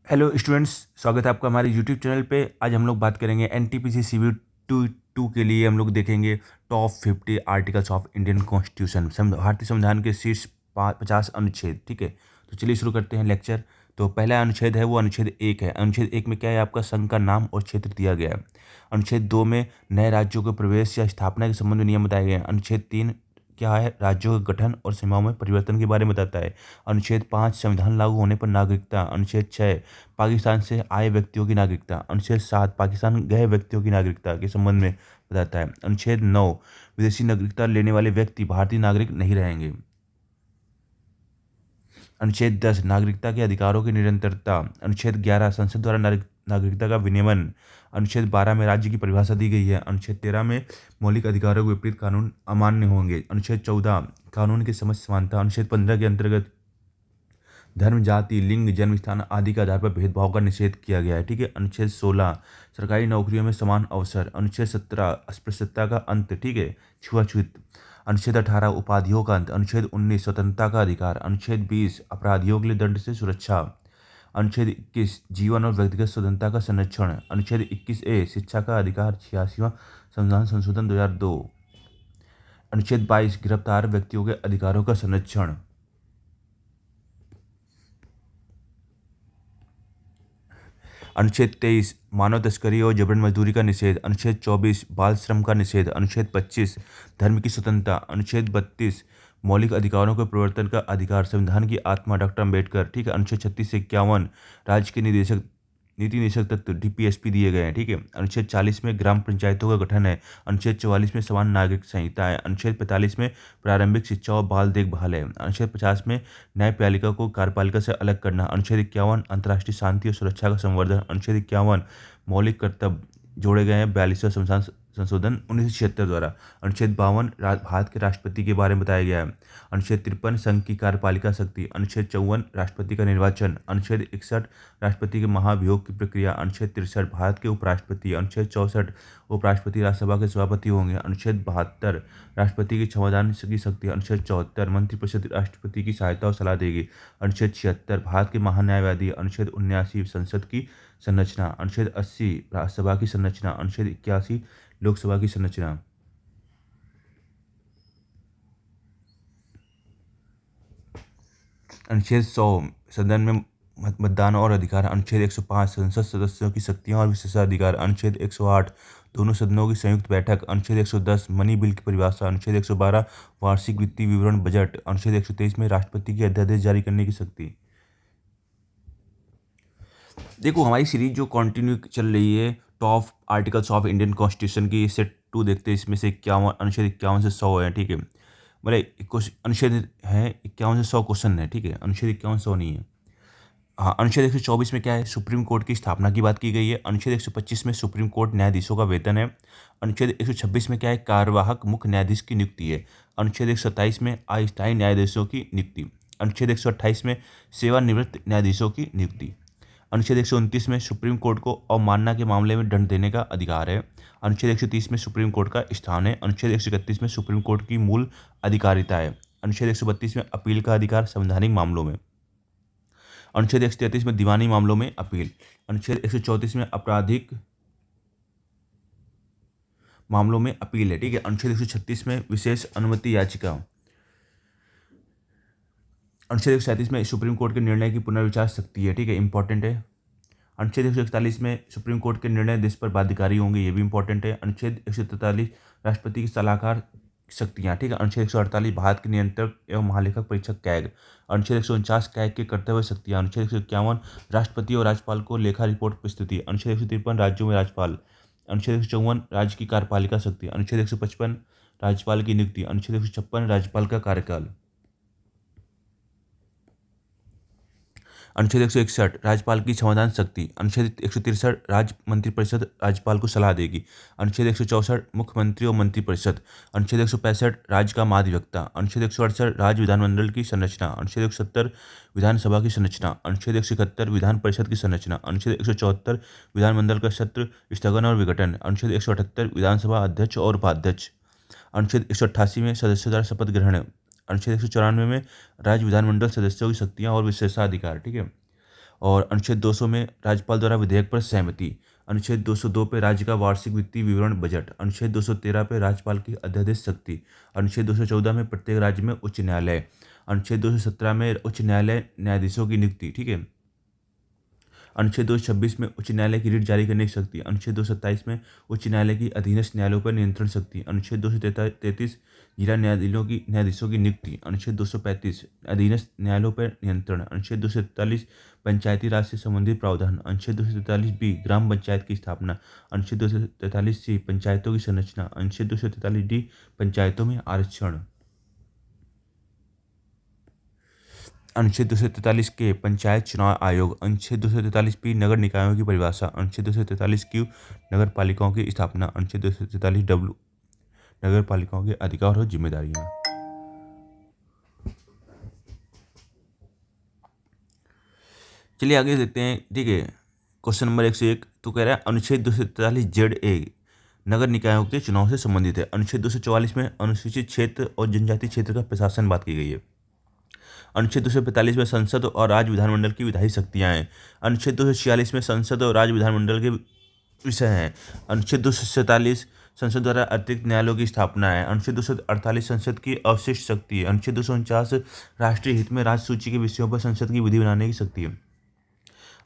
Hello students, स्वागत है आपका हमारे यूट्यूब चैनल पे। आज हम लोग बात करेंगे एनटीपीसी सीबी टू के लिए हम लोग देखेंगे top 50 articles of Indian constitution, भारतीय संविधान के शीर्ष 50 अनुच्छेद। ठीक है, तो चलिए शुरू करते हैं लेक्चर। तो पहला अनुच्छेद है वो अनुच्छेद 1 है। अनुच्छेद 1 में क्या है, आपका संघ का नाम और क्षेत्र दिया गया है। अनुच्छेद 2 में नए राज्यों के प्रवेश या स्थापना के संबंध में नियम बताए गए हैं। अनुच्छेद 3 क्या है, राज्यों के गठन और सीमाओं में परिवर्तन के बारे में बताता है। अनुच्छेद 5 संविधान लागू होने पर नागरिकता। अनुच्छेद 6 पाकिस्तान से आए व्यक्तियों की नागरिकता। अनुच्छेद 7 पाकिस्तान गए व्यक्तियों की नागरिकता के संबंध में बताता है। अनुच्छेद 9 विदेशी नागरिकता लेने वाले व्यक्ति भारतीय नागरिक नहीं रहेंगे। अनुच्छेद 10 नागरिकता के अधिकारों की निरंतरता। अनुच्छेद 11 संसद द्वारा नागरिकता का विनियमन। अनुच्छेद 12 में राज्य की परिभाषा दी गई है। अनुच्छेद 13 में मौलिक अधिकारों के विपरीत कानून अमान्य होंगे। अनुच्छेद 14 कानून की समझ समानता। अनुच्छेद 15 के अंतर्गत धर्म, जाति, लिंग, जन्म स्थान आदि के आधार पर भेदभाव का निषेध किया गया है। ठीक है। अनुच्छेद 16 सरकारी नौकरियों में समान अवसर। अनुच्छेद 17 अस्पृश्यता का अंत। ठीक है, छुआछूत। अनुच्छेद 18 उपाधियों का अंत। अनुच्छेद 19 स्वतंत्रता का अधिकार। अनुच्छेद 20 अपराधियों के लिए दंड से सुरक्षा। अनुच्छेद 21 जीवन और व्यक्तिगत स्वतंत्रता का संरक्षण। अनुच्छेद 21A शिक्षा का अधिकार। 86वां संविधान संशोधन 2002। अनुच्छेद 22 गिरफ्तार व्यक्तियों के अधिकारों का संरक्षण। अनुच्छेद 23 मानव तस्करी और जबरन मजदूरी का निषेध। अनुच्छेद 24 बाल श्रम का निषेध। अनुच्छेद 25 धर्म की स्वतंत्रता। अनुच्छेद 32 मौलिक अधिकारों के प्रवर्तन का अधिकार, संविधान की आत्मा, डॉक्टर अम्बेडकर। ठीक है। अनुच्छेद 36 से 51 राज्य के निदेशक नीति निदेशक तत्व डीपीएसपी दिए गए हैं। ठीक है। अनुच्छेद 40 में ग्राम पंचायतों का गठन है। अनुच्छेद 44 में समान नागरिक संहिता है। अनुच्छेद 45 में प्रारंभिक शिक्षा और बाल देखभाल है। अनुच्छेद 50 में न्यायपालिका को कार्यपालिका से अलग करना। अनुच्छेद 51 अंतर्राष्ट्रीय शांति और सुरक्षा का संवर्धन। अनुच्छेद 51 मौलिक कर्तव्य जोड़े गए हैं 42वां संविधान संशोधन 1976 द्वारा। अनुच्छेद 52 भारत के राष्ट्रपति के बारे में बताया गया है। अनुच्छेद 53 संघ की कार्यपालिका शक्ति। अनुच्छेद 54 राष्ट्रपति का निर्वाचन। अनुच्छेद 61 राष्ट्रपति के महाभियोग की प्रक्रिया। अनुच्छेद 63 भारत के उपराष्ट्रपति। अनुच्छेद 64 उपराष्ट्रपति राज्यसभा के सभापति होंगे। अनुच्छेद 72 राष्ट्रपति की क्षमादान की शक्ति। अनुच्छेद 74 मंत्रिपरिषद राष्ट्रपति की सहायता और सलाह देगी। अनुच्छेद 76 भारत के महान्यायवादी। अनुच्छेद 79 संसद की संरचना। अनुच्छेद 80 राज्यसभा की संरचना। अनुच्छेद 81 लोकसभा की संरचना। अनुच्छेद 100 सदन में मतदान और अधिकार। अनुच्छेद 105 संसद सदस्यों की शक्तियां और विशेषाधिकार। अनुच्छेद 108 दोनों सदनों की संयुक्त बैठक। अनुच्छेद 110 मनी बिल की परिभाषा। अनुच्छेद 112 वार्षिक वित्तीय विवरण बजट। अनुच्छेद 123 में राष्ट्रपति की अध्यादेश जारी करने की शक्ति। देखो, हमारी सीरीज जो कंटिन्यू चल रही है top articles of Indian constitution की, सेट 2 देखते हैं। इसमें से 51 अनुच्छेद 51 से 100 है। ठीक है, मतलब अनुच्छेद है 51 से 100 क्वेश्चन है। ठीक है, अनुच्छेद 51 100 नहीं है। हाँ, अनुच्छेद 124 में क्या है, सुप्रीम कोर्ट की स्थापना की बात की गई है। अनुच्छेद 125 में सुप्रीम कोर्ट न्यायाधीशों का वेतन है। अनुच्छेद 126 में क्या है, कार्यवाहक मुख्य न्यायाधीश की नियुक्ति है। अनुच्छेद 127 में अस्थायी न्यायाधीशों की नियुक्ति। अनुच्छेद 128 में सेवानिवृत्त न्यायाधीशों की नियुक्ति। अनुच्छेद 129 में सुप्रीम कोर्ट को अवमानना के मामले में दंड देने का अधिकार है। अनुच्छेद 130 में सुप्रीम कोर्ट का स्थान है। अनुच्छेद 131 में सुप्रीम कोर्ट की मूल अधिकारिता है। अनुच्छेद 132 में अपील का अधिकार संवैधानिक मामलों में। अनुच्छेद 133 में दीवानी मामलों में अपील। अनुच्छेद 134 में आपराधिक मामलों में अपील है। ठीक है। अनुच्छेद 136 में विशेष अनुमति याचिका। अनुच्छेद 137 में सुप्रीम कोर्ट के निर्णय की पुनर्विचार शक्ति है। ठीक है, इंपॉर्टेंट है। अनुच्छेद 141 में सुप्रीम कोर्ट के निर्णय देश पर बाध्यकारी होंगे, ये भी इंपॉर्टेंट है। अनुच्छेद 143 राष्ट्रपति की सलाहकार शक्तियाँ। ठीक है। अनुच्छेद 148 भारत के नियंत्रक एवं महालेखक परीक्षक कैग। अनुच्छेद 149 कैग के कर्तव्य शक्तियाँ। अनुच्छेद 151 राष्ट्रपति और राज्यपाल को लेखा रिपोर्ट प्रस्तुति। अनुच्छेद 153 राज्यों में राज्यपाल। अनुच्छेद 154 राज्य की कार्यपालिका शक्ति। अनुच्छेद 155 राज्यपाल की नियुक्ति। अनुच्छेद 156 राज्यपाल का कार्यकाल। अनुच्छेद 161 राज्यपाल की क्षमादान शक्ति। अनुच्छेद 163 राज्य मंत्रिपरिषद राज्यपाल को सलाह देगी। अनुच्छेद 164 मुख्यमंत्री और मंत्रिपरिषद। अनुच्छेद 165 राज्य का महाधिवक्ता। अनुच्छेद 168 राज्य विधानमंडल की संरचना। अनुच्छेद 170 विधानसभा की संरचना। अनुच्छेद 171 विधान परिषद की संरचना। अनुच्छेद 174 विधानमंडल का सत्र स्थगन और विघटन। अनुच्छेद 178 विधानसभा अध्यक्ष और उपाध्यक्ष। अनुच्छेद 188 में सदस्यों द्वारा शपथ ग्रहण। अनुच्छेद 194 में राज्य विधानमंडल सदस्यों की शक्तियाँ और विशेषाधिकार। ठीक है। और अनुच्छेद 200 में राज्यपाल द्वारा विधेयक पर सहमति। अनुच्छेद 202 पे राज्य का वार्षिक वित्तीय विवरण बजट। अनुच्छेद 213 पे राज्यपाल की अध्यादेश शक्ति। अनुच्छेद 214 में प्रत्येक राज्य में उच्च न्यायालय। अनुच्छेद 217 में उच्च न्यायालय न्यायाधीशों की नियुक्ति, ठीक है। अनुच्छेद 226 में उच्च न्यायालय की रिट जारी करने की शक्ति। अनुच्छेद 227 में उच्च न्यायालय की अधीनस्थ न्यायालयों पर नियंत्रण शक्ति। अनुच्छेद 233 जिला न्यायाधीशों की नियुक्ति। अनुच्छेद 235 अधीनस्थ न्यायालयों पर नियंत्रण। अनुच्छेद 243 पंचायती राज से संबंधित प्रावधान। अनुच्छेद 243 ग्राम पंचायत की स्थापना। अनुच्छेद 243 पंचायतों की संरचना। अनुच्छेद 243 पंचायतों में आरक्षण। अनुच्छेद 243 के पंचायत चुनाव आयोग। अनुच्छेद 243 नगर निकायों की परिभाषा। अनुच्छेद 243 नगर पालिकाओं की स्थापना। अनुच्छेद 243 नगर पालिकाओं के अधिकार और जिम्मेदारियां। चलिए आगे देखते हैं, ठीक है। क्वेश्चन नंबर 101 तो कह रहा है अनुच्छेद 243 नगर निकायों के चुनाव से संबंधित है। अनुच्छेद 244 में अनुसूचित क्षेत्र और जनजाति क्षेत्र का प्रशासन बात की गई है। अनुच्छेद 245 में संसद और राज्य विधानमंडल की विधायी शक्तियाँ हैं। अनुच्छेद 246 में संसद और राज्य विधानमंडल के विषय हैं। अनुच्छेद 247 संसद द्वारा अतिरिक्त न्यायालयों की स्थापना है। अनुच्छेद 248 संसद की अवशिष्ट शक्ति है। अनुच्छेद 249 राष्ट्रीय हित में राज्य सूची के विषयों पर संसद की विधि बनाने की शक्ति है।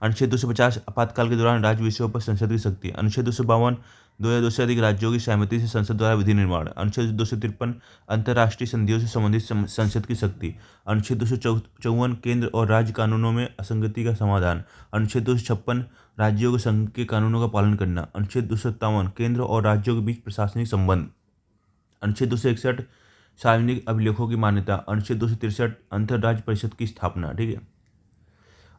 अनुच्छेद 250 आपातकाल के दौरान राज्य विषयों पर संसद की शक्ति। अनुच्छेद 252 दो या दो से अधिक राज्यों की सहमति से संसद द्वारा विधि निर्माण। अनुच्छेद 253 अंतर्राष्ट्रीय संधियों से संबंधित संसद की शक्ति। अनुच्छेद 254 केंद्र और राज्य कानूनों में असंगति का समाधान। अनुच्छेद 256 राज्यों के संघ के कानूनों का पालन करना। अनुच्छेद 257 केंद्र और राज्यों के बीच प्रशासनिक संबंध। अनुच्छेद 261 सार्वजनिक अभिलेखों की मान्यता। अनुच्छेद 263 अंतर्राज्य परिषद की स्थापना, ठीक है।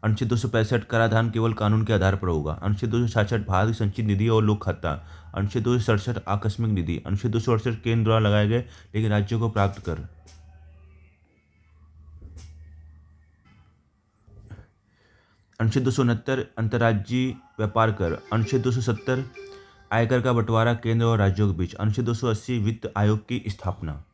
अनुच्छेद 265 कराधान केवल कानून के आधार पर होगा। अनुच्छेद 266 भारतीय संचित निधि और लोक खाता। अनुच्छेद 267 आकस्मिक निधि। अनुच्छेद 268 केंद्र द्वारा लगाए गए लेकिन राज्यों को प्राप्त कर। अनुच्छेद 269 अंतर्राज्यीय व्यापार कर। अनुच्छेद 270 आयकर का बंटवारा केंद्र और राज्यों के बीच। अनुच्छेद 280 वित्त आयोग की स्थापना।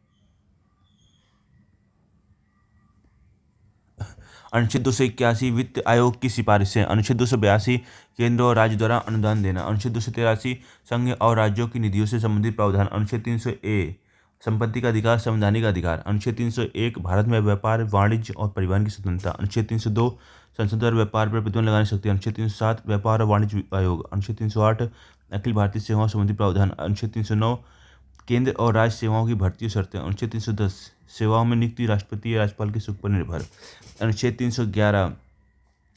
अनुच्छेद 281 वित्त आयोग की सिफारिशें। अनुच्छेद 282 केंद्र और राज्य द्वारा अनुदान देना। अनुच्छेद 283 संघ और राज्यों की निधियों से संबंधित प्रावधान। अनुच्छेद 300 संपत्ति का अधिकार संवैधानिक अधिकार। अनुच्छेद 301 भारत में व्यापार वाणिज्य और परिवहन की स्वतंत्रता। अनुच्छेद 302 संसद द्वारा व्यापार पर प्रतिबंध लगाने की शक्ति। अनुच्छेद 307 व्यापार और वाणिज्य आयोग। अनुच्छेद 308 अखिल भारतीय सेवाओं संबंधी प्रावधान। अनुच्छेद 309 केंद्र और राज्य सेवाओं की भर्ती और शर्तें। अनुच्छेद 310 सेवाओं में नियुक्ति राष्ट्रपति या राज्यपाल के सुख पर निर्भर। अनुच्छेद 311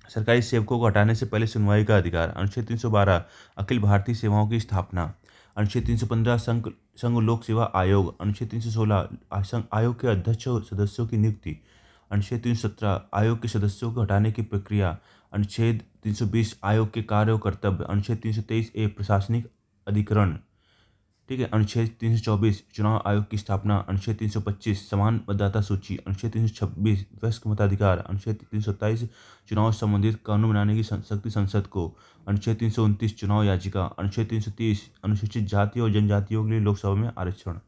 सरकारी सेवकों को हटाने से पहले सुनवाई का अधिकार। अनुच्छेद 312 अखिल भारतीय सेवाओं की स्थापना। अनुच्छेद 315 संघ लोक सेवा आयोग। अनुच्छेद 316 संघ आयोग के अध्यक्ष और सदस्यों की नियुक्ति। अनुच्छेद 317 आयोग के सदस्यों को हटाने की प्रक्रिया। अनुच्छेद 320 आयोग के कार्य और कर्तव्य। अनुच्छेद 323 प्रशासनिक अधिकरण, ठीक है। अनुच्छेद 324 चुनाव आयोग की स्थापना। अनुच्छेद 325 समान मतदाता सूची। अनुच्छेद 326 वयस्क मताधिकार। अनुच्छेद 327 चुनाव से संबंधित कानून बनाने की शक्ति संसद को। अनुच्छेद 329 चुनाव याचिका। अनुच्छेद 330 अनुसूचित जाति और जनजातियों के लिए लोकसभा में आरक्षण।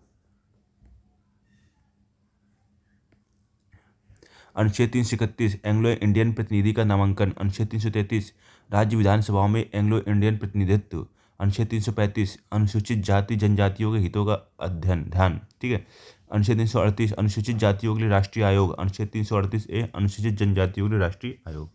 अनुच्छेद 331 एंग्लो इंडियन प्रतिनिधि का नामांकन। अनुच्छेद 333 राज्य विधानसभाओं में एंग्लो इंडियन प्रतिनिधित्व। अनुच्छेद 335 अनुसूचित जाति जनजातियों के हितों का ध्यान, ठीक है। अनुच्छेद 338 अनुसूचित जातियों के लिए राष्ट्रीय आयोग। अनुच्छेद 338 अनुसूचित जनजातियों के लिए राष्ट्रीय आयोग।